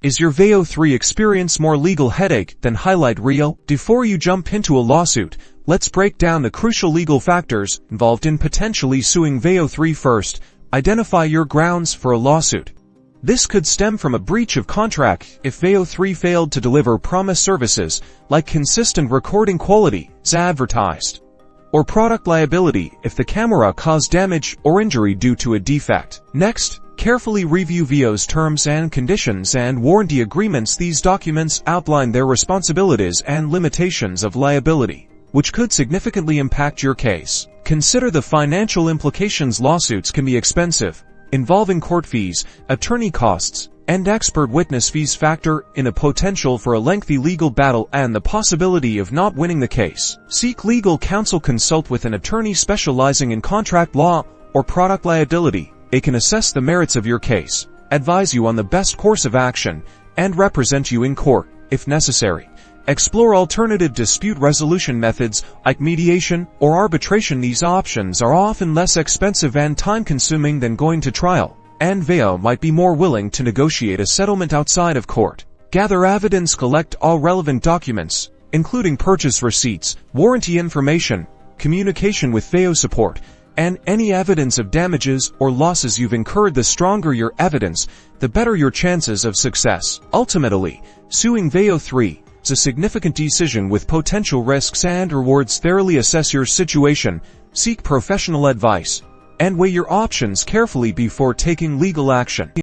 Is your Veo 3 experience more legal headache than highlight reel? Before you jump into a lawsuit, let's break down the crucial legal factors involved in potentially suing Veo 3 first. Identify your grounds for a lawsuit. This could stem from a breach of contract if Veo 3 failed to deliver promised services, like consistent recording quality as advertised, or product liability if the camera caused damage or injury due to a defect. Next, carefully review Veo's terms and conditions and warranty agreements. These documents outline their responsibilities and limitations of liability, which could significantly impact your case. Consider the financial implications. Lawsuits can be expensive, involving court fees, attorney costs, and expert witness fees. Factor in a potential for a lengthy legal battle and the possibility of not winning the case. Seek legal counsel. Consult with an attorney specializing in contract law or product liability. They can assess the merits of your case, advise you on the best course of action, and represent you in court, if necessary. Explore alternative dispute resolution methods like mediation or arbitration. These options are often less expensive and time-consuming than going to trial, and Veo might be more willing to negotiate a settlement outside of court. Gather evidence. Collect all relevant documents, including purchase receipts, warranty information, communication with Veo support, and any evidence of damages or losses you've incurred. The stronger your evidence, the better your chances of success. Ultimately, suing Veo 3 is a significant decision with potential risks and rewards. Thoroughly assess your situation, seek professional advice, and weigh your options carefully before taking legal action.